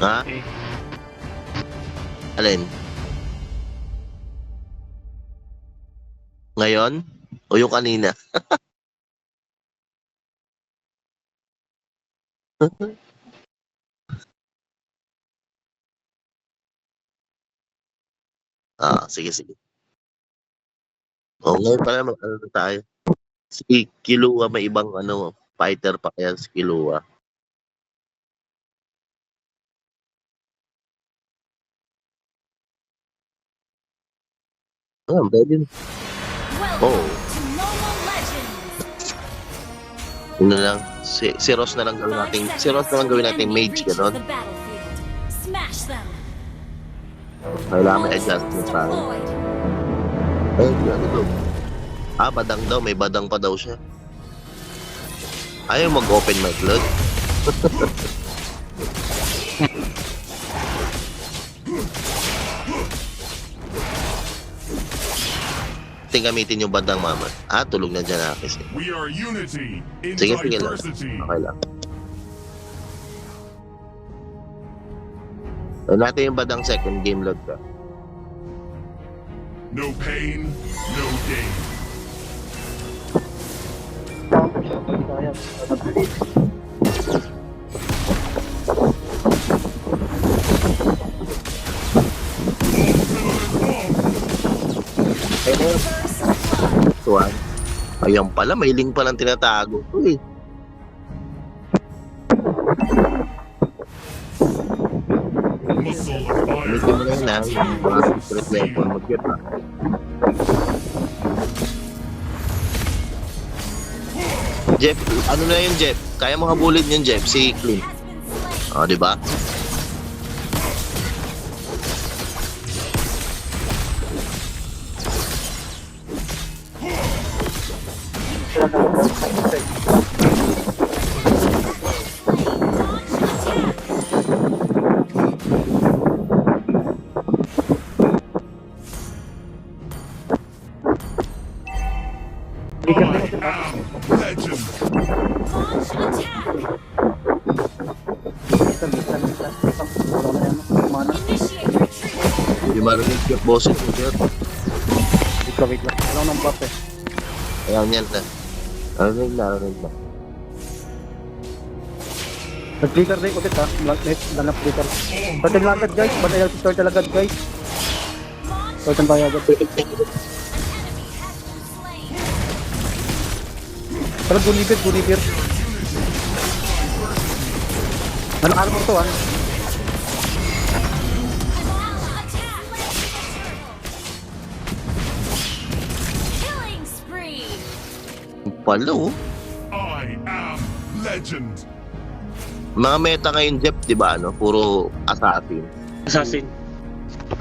Ha? Okay. Alin? Ngayon? O yung kanina? Sige, sige. O, ngayon pala, ano na tayo? Si Killua, may ibang fighter pa kaya si Killua. Pwede. Oh. Ano lang, si Ross na lang gawin natin. Si Ross na lang gawin natin mage, gano'n. Kailangan may adjustment pa. Ano to? Badang daw. May badang pa daw siya. Ayaw mag-open my blood. Gamitin yung badang mama. Tulog na dyan kasi. We are unity in Sige lang. diversity. Okay lang. Natin yung badang second game load ka. No pain, no gain. Tuwan. Ayan pala, may link palang tinatago. Uy. Muscle of fire. Gamitin mo na yun mga secret weapon mag-get ha. Jeff, ano na yun Jeff? Kaya mo habulin yun Jeff, si Clint. Diba? Legend. Hindi marinig yung boses mo Jeff. Wait lang. Alam ng buff eh. Ayan yan na. Narinig na. Nag-flicker din ulit ha. Lanap flicker. Turtle lang agad guys. Ba't ayaw si turtle agad guys? Turtle tayo agad. Pero gunipir. Anong armor to ha? Pala I am legend. Mga meta ngayon Jeff, di ba puro assassin.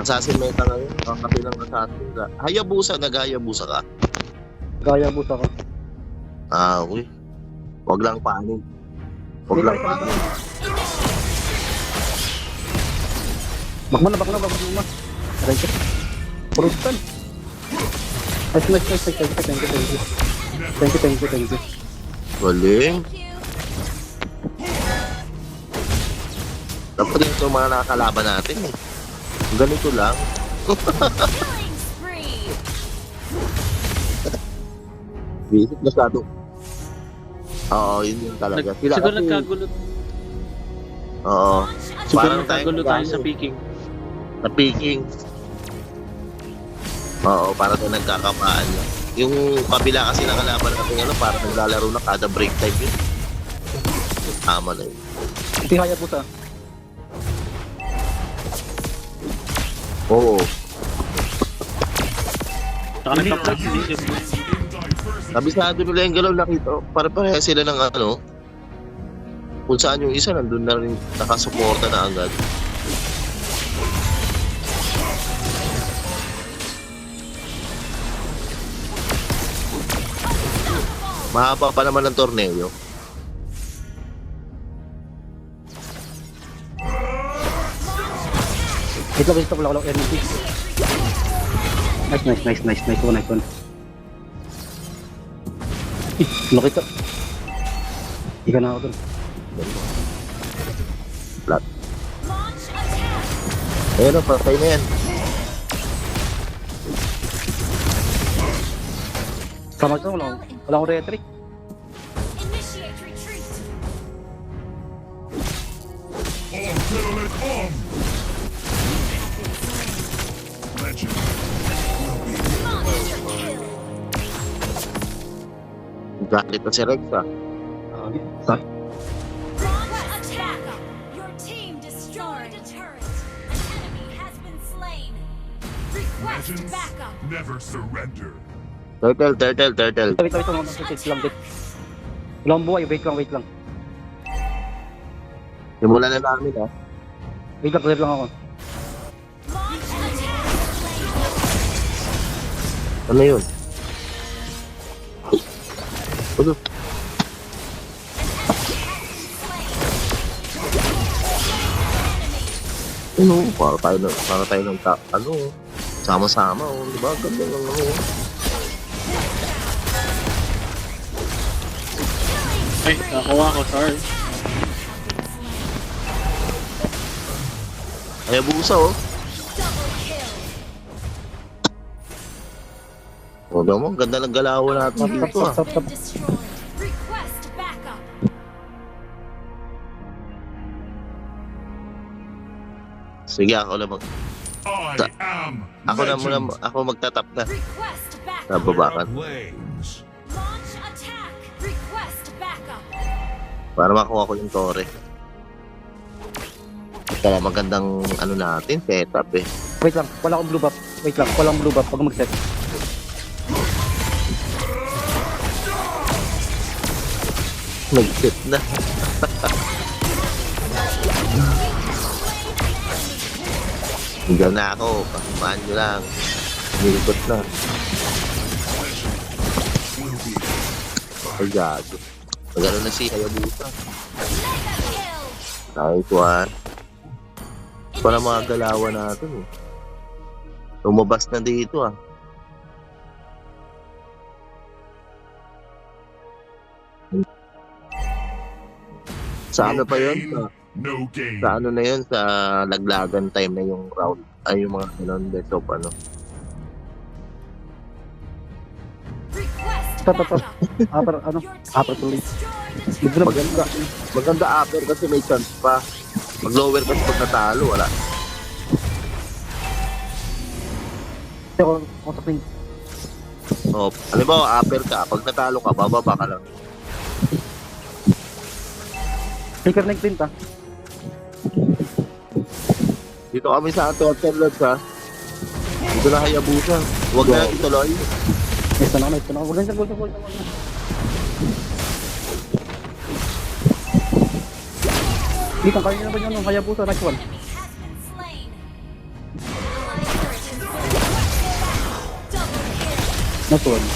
Assassin meta ngayon. Kakapilang assassin ka. Hayabusa, nag-hayabusa ka. Gaya buta ka. Okay. Wag lang panig. Bakman na. Aray ka. Purustan. Nice. Thank you. Galing. Dapat din ito mga nakakalaban natin eh. Ganito lang. Visit masyado. Yun yung talaga. Sila Siguro kasi, nagkagulo. Oo. Siguro Parang nagkagulo tayo sa picking. Sa picking. Para tayo nagkakapaan lang. Yung kabila kasi nakalaban natin parang naglalaro na kada break time yun. Tama na yun. Hindi kaya buta. Oo. Saka nagka-plug din siya. Kabisado nila yung galaw nakita. Pare-pareha sila ng kung saan yung isa nandun na rin nakasuporta na agad. Mahaba pa naman ang torneo. Ito ko lang energy. Nice one. Laki ka. Hindi ka na ako dun. Flat. Ayun na, patay na yan. Sama ko, wala akong retreat. Initiate retreat. Ultimate Om! Legend. Monster kill. Galit na si Rex ah. Sorry. Launch attack. Your team destroyed a turret. An enemy has been slain. Request Legends backup. never surrender. Turtle. Wait lang, wait lang, wait. Wala akong buhay, wait lang. Simulan na namin ah. Wait lang, clear lang ako. Launch attack. Ano yun? Ano? Ano? Para tayo ng sama-sama oh. Diba? Ganda ng ano. Ay, nakakuha ko, sorry. Ay, abusa oh. Double kill. O, mo, ganda ng galawan natin Turret dito ah. has been destroyed. Request backup. Sige, ako na I am legend. ako magtatap na. Request backup. Sa baba ka. Flames. Launch attack. Request backup. Para makuha ko yung tore. Kaya magandang ano natin, setup eh. Wait lang, wala akong blue buff. Wait lang, wala akong blue buff pag mag-set. Nag-set na. Hanggang na ako, pakimaan nyo lang. Nilikot na. Ay, gago. Magano na si Hayabusa. Mega kill. Nice one. Para mga galawan natin eh. Lumabas na dito ah. Sa ano pa yun? pain, no gain. Sa ano na yun? Sa laglagan time na yung round. Ay, yung mga ganun. Best of ano. Request Stop. backup. Upper, ano? Your Upper team tuloy. destroyed a Libre na Maganda. Maganda upper kasi may chance pa. Mag lower kasi pag natalo, wala. Ako, kontakin. O, alam mo, upper ka. Pag natalo ka, bababa ka lang. Flicker na yung print, ha? Dito kami sa Totem Lodge ha. Dito na Hayabusa. Huwag na ituloy. Nice na ako. Huwag lang, gold. Hindi kang kaya naman yun, yung Hayabusa, nice one. enemy has been slain. Allied turret has been double kill. Nice one.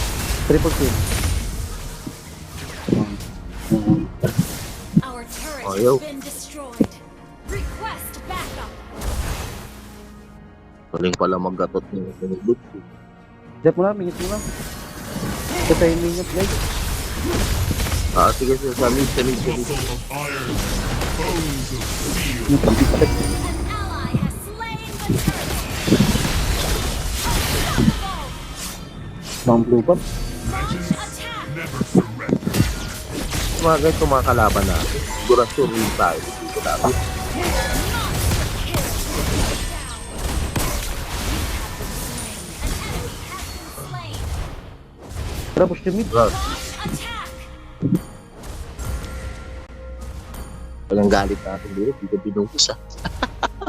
Triple kill. Our turret Ayaw. has been destroyed. Request backup. Galing pala maggatot ng sinulog. Jet mo na, mingit mo na. Ito yung mingit, guys. Ah, sige, sa mid. Muscle of iron. Bones of steel. Yung pang-pick. An ally has slain the turret. Unstoppable. Mga blue buff. Launch attack. Never surrender. Mga ganito mga kalaban natin. Durasyon rin tayo. Dito natin. Monster kill. Down. An enemy has been slain. Tara, push yung mid. Bro, Launch attack. pag ang galit natin dito, dito binungkus ah.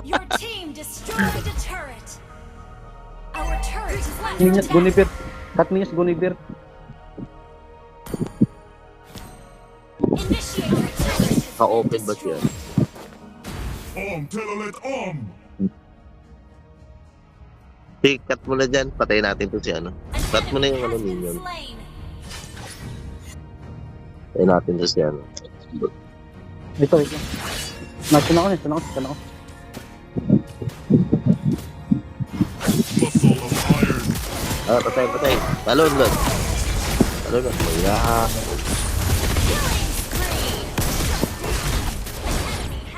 Your team destroyed a turret. Our turret is under Minus, attack. Guniver. Cut minus, Guniver. Initiate retreat. Ka-open ba siya? Om Telolet Om. Sige, cut mo na dyan. Patayin natin to si ano. Cut mo na yung ano minion. Patayin natin to si ano. Dito, wait lang. Nice na ako. Muscle of iron. Ah, patay. Talon. Mayroon.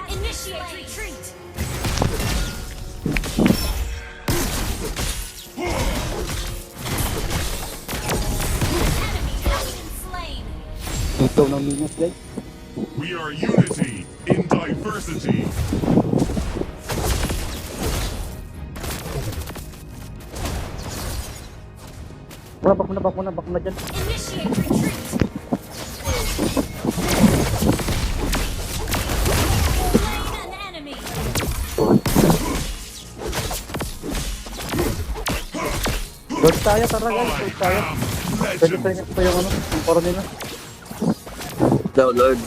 Initiate retreat. Ikaw ng minions guys. We are unity in diversity. Wala, back mo na dyan. Initiate retreat. Slain an enemy. Lord tayo, tara guys, Lord tayo. Pwede tayo ito yung ano, yung poro nila. Daw, Lord.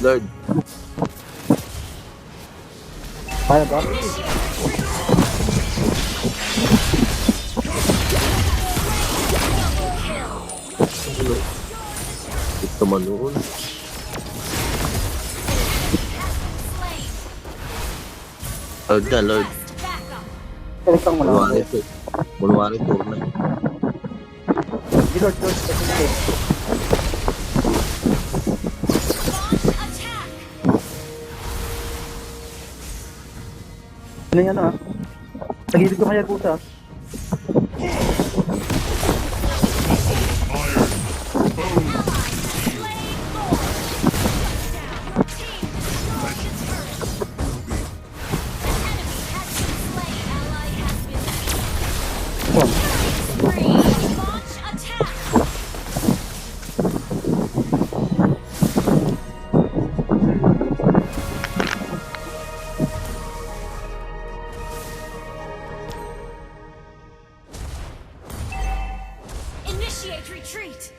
Kaya ba? Ito man noon. Slain. Lord. Request backup. Kaliktang mo lang. Bulwari turna. Di Lord, kasi ito. Launch attack. Ano yan ah? Tagilid ko kaya kusa. Iron. Bones. Slain Lord. Team destroyed the turret. An enemy has been slain. Ally has been free. Launch attack. Initiate retreat.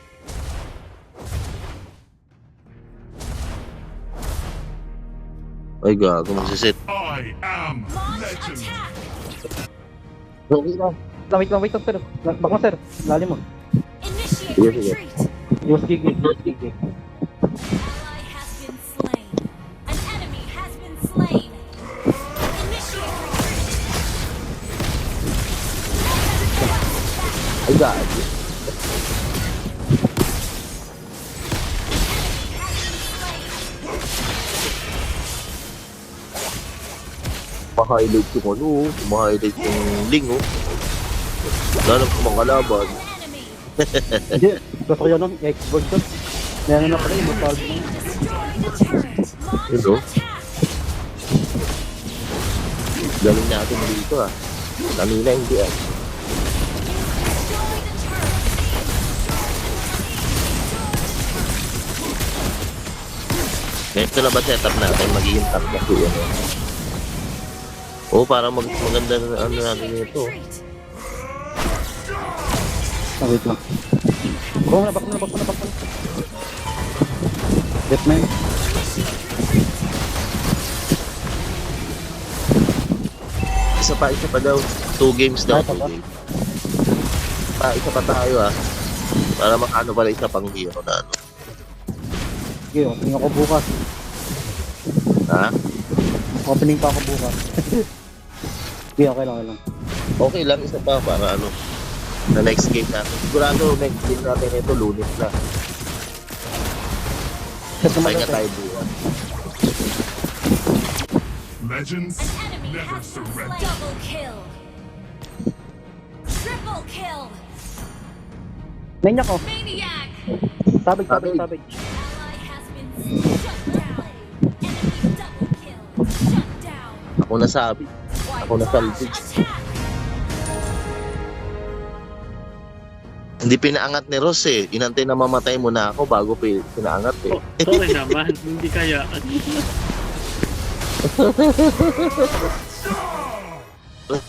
Ay, gago, magsisit. I am Launch legend. attack. Okay na. Wait lang sir. Back mo sir. Lalim mo. Initiate Sige, sige. retreat. Yung gigi. Ally has been slain. An enemy has been slain. Initiate retreat. Ay, gago. Ma-highlight yung ano, ma-highlight yung ling, oh. Lalo kung mga kalaban. Enemy. Hindi. Gusto ko yun nung Xbox ko. Meron na pala yung mapag mo. Destroy the turret. Launch Hello? attack. Galing natin dito, ah. Kanina hindi, ah. Destroy the turret. Ganito na ba setup natin? Magiging top na po yan, eh. Oo, para maganda na ano natin ito. Retreat. Ah, wait lang. Oh, back mo na. Deathman. Isa pa daw. 2 games daw. Ay, tama. 2 games. Isa pa tayo, ah. Para makano pala isa pang hero na ano. Sige, opening ako bukas. Ha? Opening pa ako bukas. Sige, okay lang. Okay lang, isa pa para ano. Na next game natin. Sigurado next game natin ito, Lunes na. Set naman Pahinga natin. tayo buwan. Legends An enemy never has been surrender. slain. Double kill. Triple kill. Nanya ko. Maniac. Sabig. Ally has been shut down. Enemy double kill. Shut down. Ako nasabi. Ako Launch nasalvage. attack. Hindi pinaangat ni Ross eh. Inantay na mamatay muna ako bago pinaangat eh. Sorry naman, hindi kaya.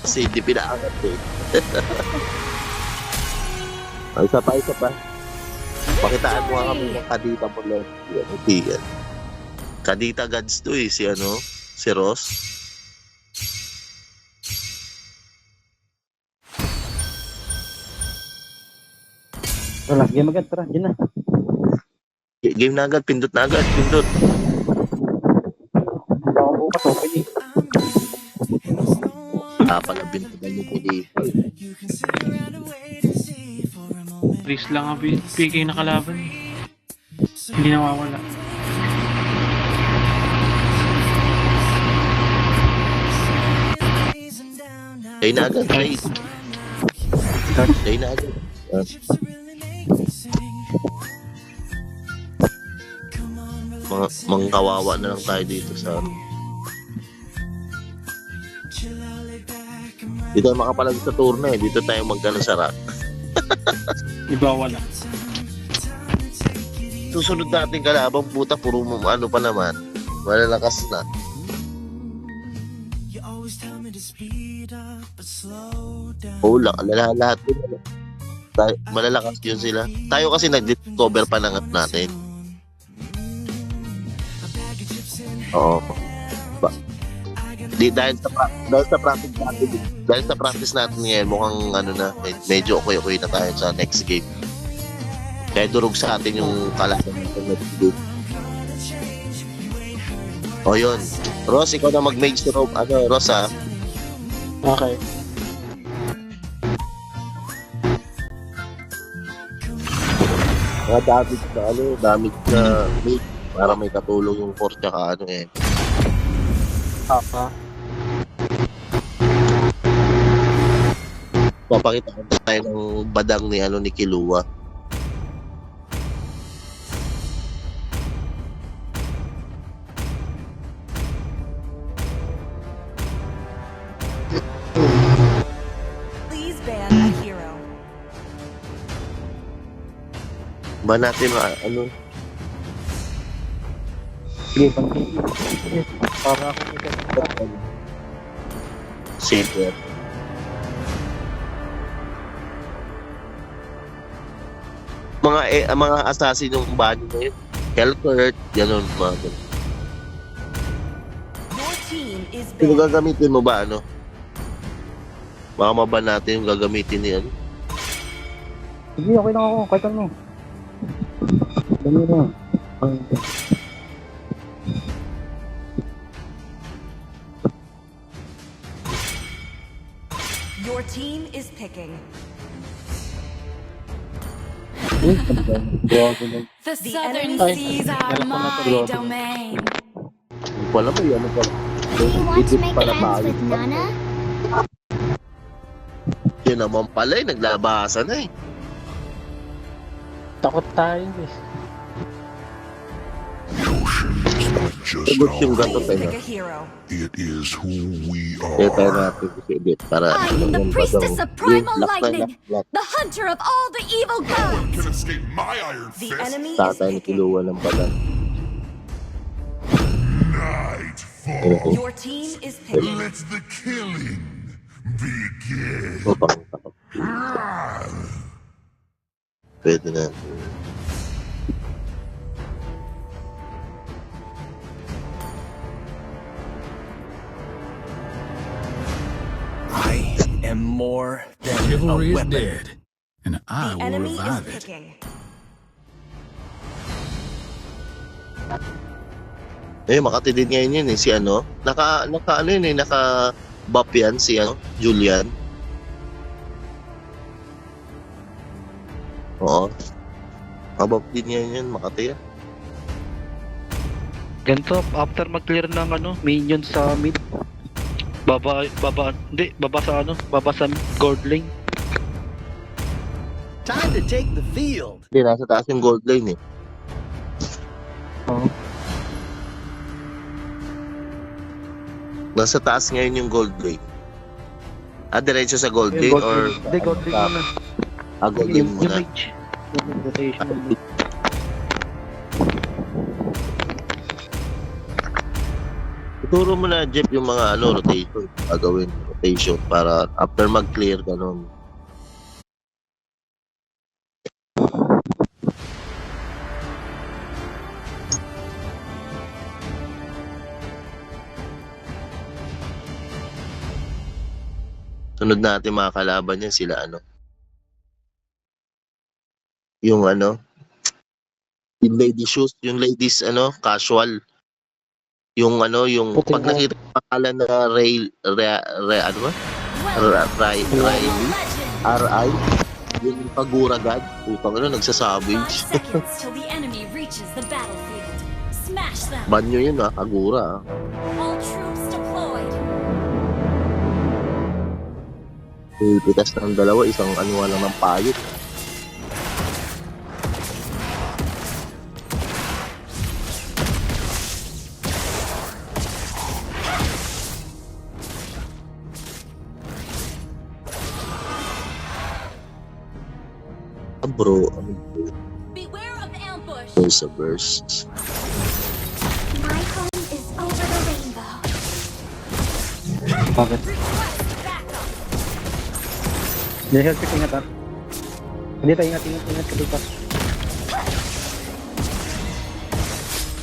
Kasi hindi pinaangat eh. Ay, isa pa. Pakitaan mo nga kami ng kadita mo lang. Yan. Kadita gods to eh. Si Ross. Tara, game agad. Tara, yun na. Game na agad. Pindot na agad. Pindot. Hindi ako bukas, opening. Pala bintagan niyo po dito. Risk lang ang PK na kalaban. Hindi nawawala. Day na agad. Day na agad. Mangkawawa na lang tayo dito sa dito tayo makapalag sa turno eh. Dito tayo magkano sa rat. Iba wala. Susunod natin kalabang puta, puro ano pa naman. Malalakas na. Oo, lahat yun. Malalakas yun sila. Tayo kasi nag-discover pa ng natin. Oo. Dahil sa practice natin ngayon, mukhang ano na, medyo okay na tayo sa next game. Kaya durog sa atin yung kalaban ng next game. O yun. Ross, ikaw na mag-mage rope. Ano, Ross ha? Okay. Mga damage na mage para may katulong yung force tsaka ano eh. Papa. Papakita ko tayo ng badang ni Kilua. Please ban a hero. Ba natin ano? Sige, sige. Para ako ito. Savior. Mga assassin yung body na yun. Hellcurt, ganun mga ganun. Your team is Kung banned. gagamitin mo ba ano? Baka maban natin yung gagamitin ni ano? Sige, okay lang ako. Kahit ano. Dami lang. Your team is picking. The southern seas are my domain. Wala mo yan. Do you want to make friends with Nana? Yun naman pala eh, naglabasan na eh. Takot tayo eh. Just Sagot yung gato Please tayo. pick a hero. it is who we Kaya tayo are. natin kasi edit para... I am the priestess of primal lightning, Lock. the hunter of all the evil No one gods. can escape my iron The fist. enemy is Tatay ni picking. Kilua ng badan. Nightfall. Your team is picking. Let the killing begin. Mapang takot. Pwede na. I am more than Chivalry a is weapon. dead, and I The will enemy is revive it. picking. Eh, Makati din ngayon yun eh, si ano, naka ano yun eh, naka buff yan, si ano, Julian. Oo. Naka-buff din ngayon yun, Makati yan. Ganito, after mag-clear ng ano, minion sa mid, baba sa gold lane. Time to take the field. Hindi, nasa taas yung gold lane eh. Oo. Nasa taas ngayon yung gold lane. Diretso sa gold lane or... Hindi, gold lane muna. Gold lane Yung muna. mage. Yung rotation. Ituro mo na, Jeff, yung mga ano, rotation. Gagawin, rotation para after mag-clear, ganun. Sunod natin mga kalaban niya sila ano. Yung ano, yung lady shoes, yung ladies ano, casual. Yung ano, yung Puting pag nakita yung pangalan na ano ba? Welcome to Riley, legend. R.I. Yung paguragad, upang ano, 5 nagsasavage. seconds till the enemy reaches the battlefield. Smash them. Banyo yun Agura. All troops deployed. Pitas ng dalawa, isang ano lang ng payot. bro. Beware of ambush. Sa burst. My home is over the rainbow. Bakit? Request backup. Hindi, health check, ingat ha. Hindi tayo, ingat ka dito.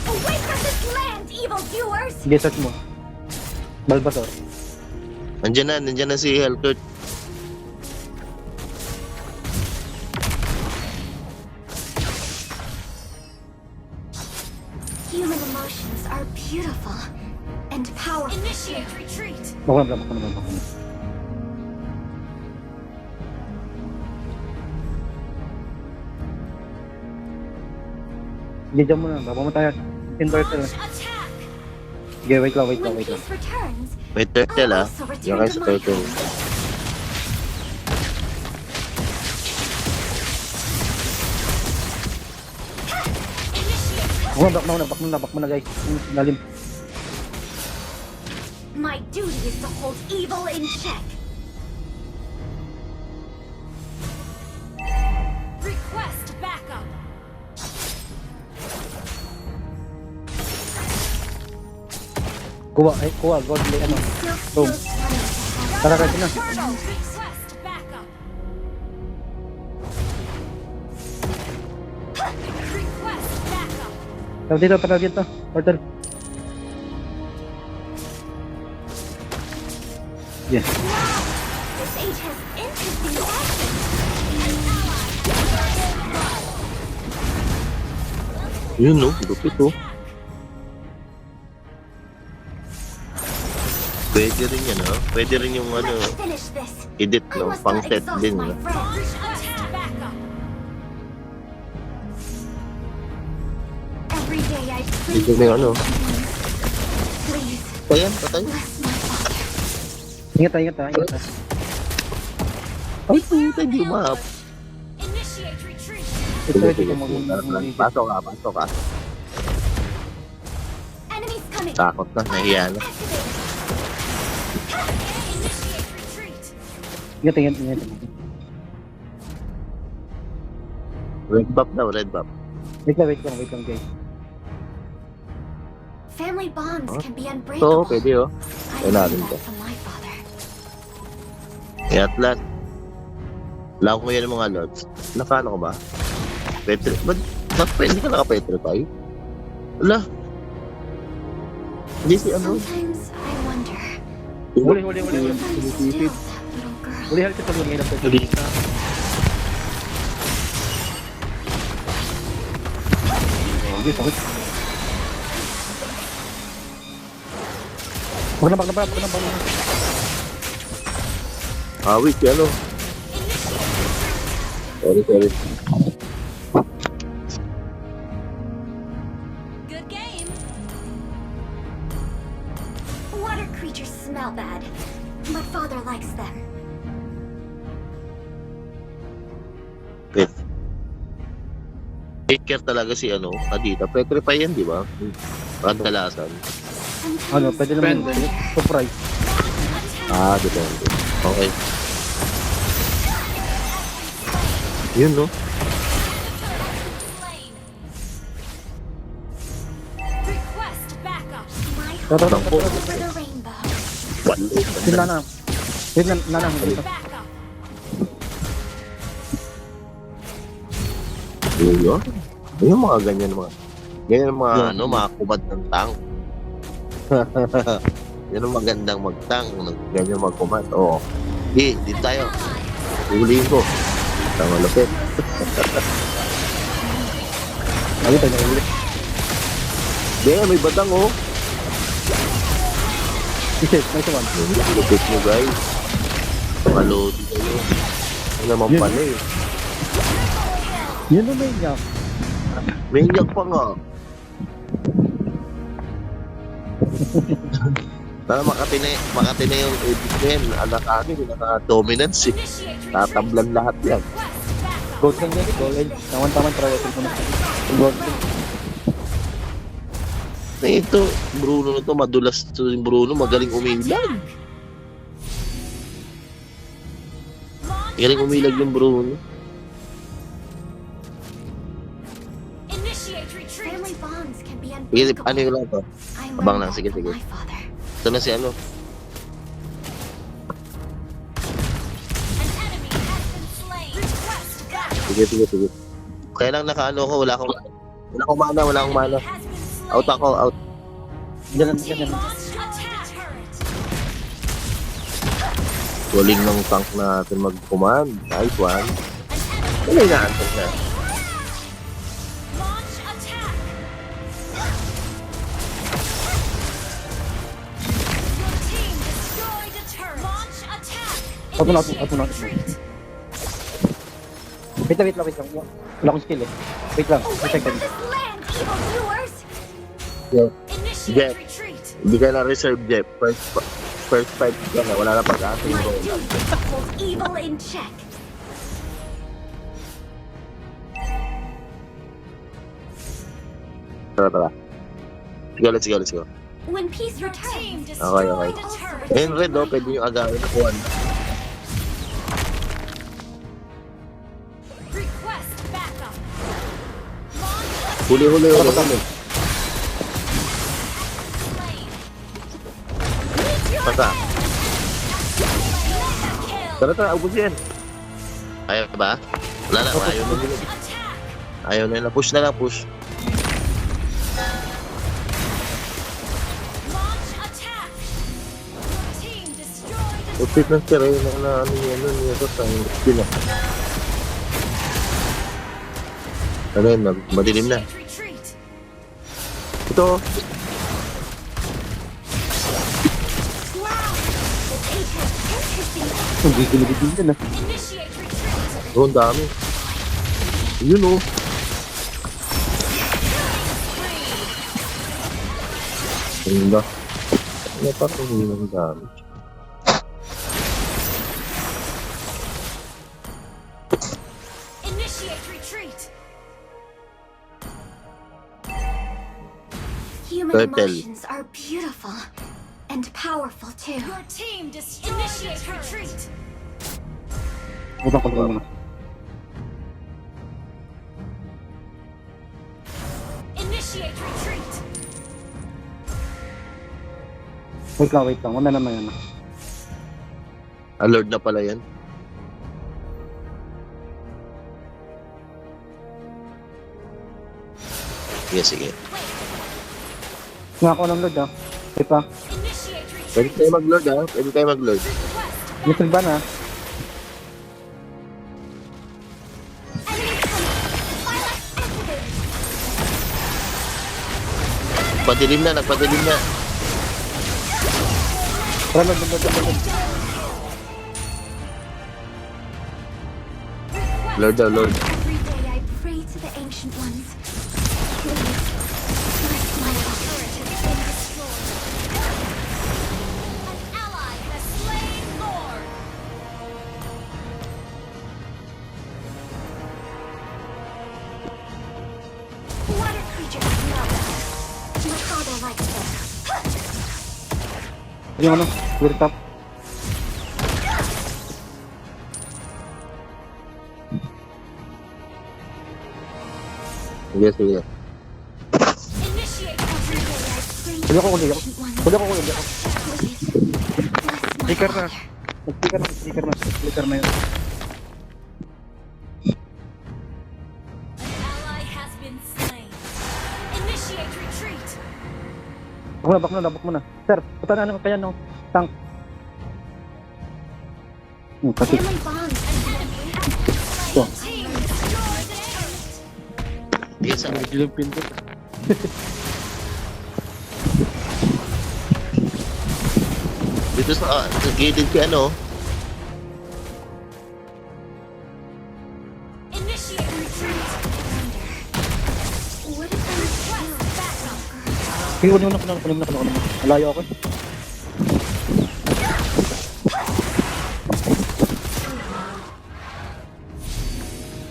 Away from this land, evildoers! Sige, search mo. Balbator. Nandiyan na si Helkert. Human emotions are beautiful and powerful. Initiate retreat. Baka naman. Sige, dyan muna. Baka mo tayo. Inverter. Attack. Sige, wait lang. When peace returns, May turtle I'll ah. also Yan return kayo to sa my turtle. home. Initiate. Back mo na guys. Lalim. My duty is to hold evil in check. Request backup. Kuha, godly, ano. Still Boom. feels funny to have Tara, guys, na. Turtle. Request backup. Request backup. Tara dito. Turtle. Yeah. This age has interesting fashion. Yun no, lupit oh. Pwede rin yan ah. Pwede rin yung ano, Let's finish this. edit I no, must pang not set exhaust din. my No? friends. Request backup. Every day I Dito please na yung ano. Please, Ayan, patay. bless my father. Ingat ha. Ay, puta, hindi umahap. Initiate retreat. Ito, Pasok ka. Enemies coming. Takot na, nahiya na. Activate. Initiate retreat. Ingat. Red buff daw, red buff. Wait lang guys. Family bonds Huh? can be So, unbreakable. pwede oh. I Wala learned rin that to. from my father. Atlas. Lang ko yan ng mga lords. Nakano ko ba? Petri. Ba't pwede ka naka-petrify? Wala. Hindi si ano. Sometimes I wonder Huli. if I'm still that little girl. Huli health check sa ngayon. Nalisa. Okay. Wag na. Wait, ano? Sorry. Good game. Water creatures smell bad, but father likes them. Wait. Take care talaga si ano, Kadita. Petrify yan, di ba? Kadalasan. Sometimes Ano, pwede naman. I wonder. Surprise. Depende. Okay. Yun, no? Slain. Request backup. My Tara. home is over the rainbow. Sin Nanang. Wait, Nanang. Dito. Backup. Yun. Yung mga ganyan mga ano, mga kubad ng tank. Yan ang magandang mag-tank. Ganyan mag-command. Oo. Di tayo. Huliin ko. Tama lapit. Ayun tayo huli. May batang oh. Nice one. Lupit nyo guys. Malodi kayo. Ano naman Yun. pala eh. Yun na may niya. May iyak pa nga. Para makati na yung edit na yan. Anak akin, naka-dominance eh. Initiate retreat. Tatablan lahat yan. Request backup. Gold lang yan. Gold edge. Taman traveling ko na. Gold. Ito, Bruno na to, madulas to yung Bruno, magaling umilag. Launch Magaling umilag yung Bruno. Sige, ano yung lang to? I Abang learned lang, that sige, from sige. my father. Ito na si ano. An enemy has been slain. Request backup. Sige. Kaya lang nakaano ko, wala akong mana. Enemy has been slain. Out ako, out. Diyan, Team diyan. launched attack. Turret. Galing ng tank natin mag-command. Nice one. An Ano enemy yung naantay na? launch attack. Your team destroyed a turret. Launch attack. Ato na. Retreat. Wait lang. Wala akong skill eh. Wait lang. Away Wait from lang. this land, evil viewers! Initiate Jet. retreat. Hindi ka na reserve, Jeff. First fight ka na. Wala na pag-asa My yung role. duty is to hold evil in check. Tara. Sige, let's go. When peace Your team returns, destroyed Okay. a turret. Ayun, red, oh. Pwede yung agawin na kuhan. Request backup. Launch Huli. slain. Pasa. Kill. Tara, ubos yan. Ayaw ba? Wala na, ayaw na yun. Attack. Ayaw na yun. Push na lang, push. Launch attack. Your team destroyed a Upit ng sir, ayun na ano yun. Ito sa skin na. Ano yun, madilim na. Initiate retreat. Ito, wow! The page has interesting. Ang gigilid din ah. Initiate retreat. ang dami. Yun oh. Ayun ba? Ano pa kung yun ang dami? Initiate retreat. Human Turtle. emotions are beautiful and powerful too. Your team destroyed Initiate retreat. Utang ko muna. Initiate retreat. Wait lang. Wala naman yan. Alert na pala yan. Sige. Nga ako ng Lord ah. Wait pa. Initiate retreat. Pwede tayo mag-lord ha? Pwede tayo mag-lord. Request Missile ban ah. Padilim na, nagpadilim na. Tara Lord. Lord daw, Lord. Every day I pray to the ancient ones. Please, bless my turret has been destroyed. An ally has slain Lord. water creatures smell bad. My father likes them. Yung ano, clear top. Sige. Initiate Every retreat. day I pray to Huli ako. the ancient ones. Huli ako. Please, bless my Sticker na. father. Sticker na yun. An ally has been slain. Initiate retreat. Bakit mo na. Sir, punta na kaya no. Tank. Kasi Family bonds. ito. Team destroyed the turret. Yes, sir. Ilang pinto. Dito sa gilid kay ano. Initiate retreat. What if I Request backup. Sige, kunin mo na. Malayo ako.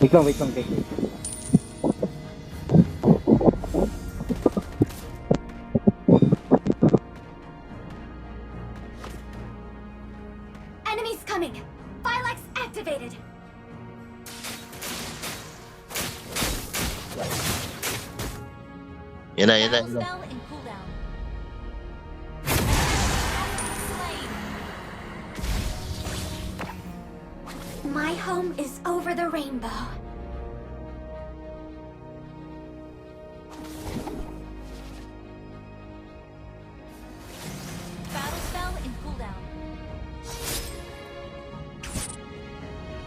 Wait lang. Enemies coming! Phylax activated! Yan na, yan na. Battle spell in cooldown. Slain. My home is over the rainbow. Battle spell in cooldown.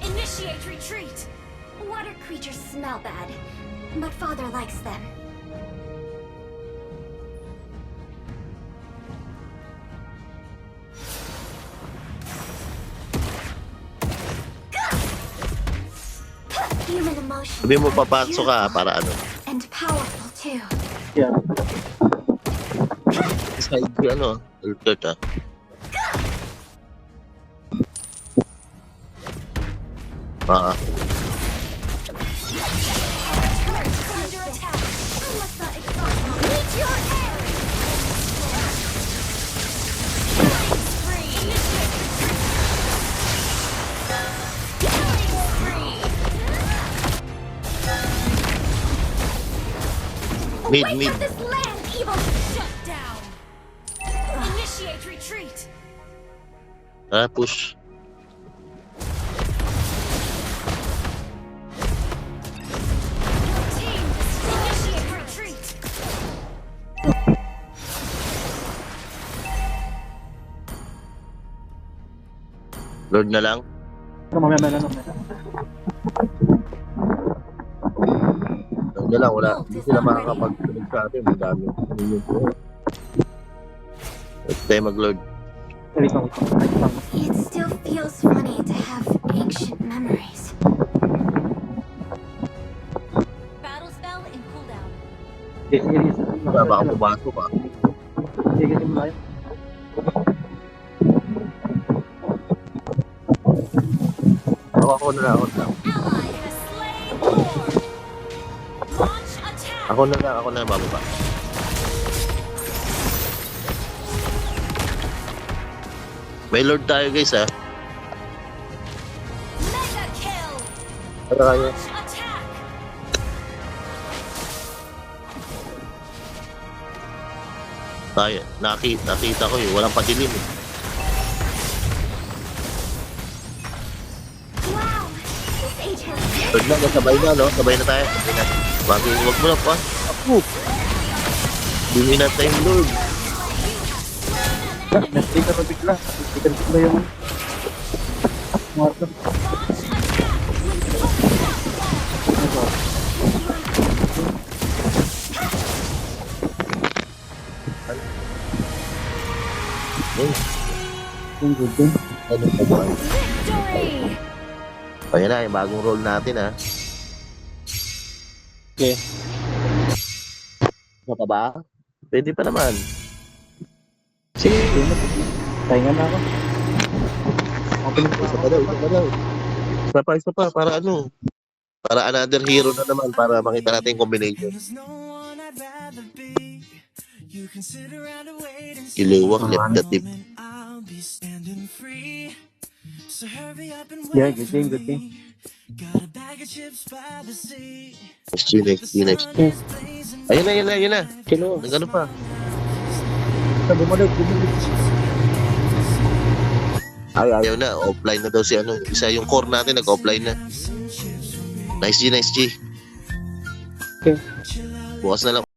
Initiate retreat. Water creatures smell bad, but Father likes them. Human emotion. Sabi mo papasok ka para ano. And powerful too. Yeah. Side ano, alert ah. Ah, Turret is under attack. Unless the exhaust mode. Meet your end. Killing spree. Killing spree. mid, Wake mid. up this land, evil! Shut down. Initiate retreat. Ah, push. Your team initiate retreat. Lord na lang. Mamaya. Lord na lang, wala. Hindi sila makakapag-tunog sa atin. Ang dami. Ano yun po? Let's tayo mag-Lord. Wait lang. It still feels funny to have ancient memories. Battle spell in cooldown. Sige. Baka pumasok ka. Sige, simula yun. Ako na lang, ako na lang. Ally has slain Lord. Launch attack. Ako na lang, bababa. May Lord tayo guys ha. Mega kill. Ano kayo? Launch attack. Tayo. Nakita ko walang patilim eh. Wow! This age has Lord na, sabay na no? Sabay na tayo. Sabay na. Wag mo na pa. Ako. Bingin na tayong Lord. Sticker na bigla. Sticker bigla yung... Mark. Yung good din. Ano pa ba? Victory. Ayan na, yung bagong role natin ha. Okay. Ano pa ba? Pwede pa naman. Sige. Pahinga na ako. Open ko Isa pa daw. Isa pa. Para ano? Para another hero na naman. Para makita natin yung combination. Kiluwak, left the tip. Yeah, good thing. Next. Ayun na. Kilo. Nagano pa? Bumalik. Ayaw na. Offline na daw si ano. Isa yung core natin nag-offline na. Nice G. Okay. Bukas na lang.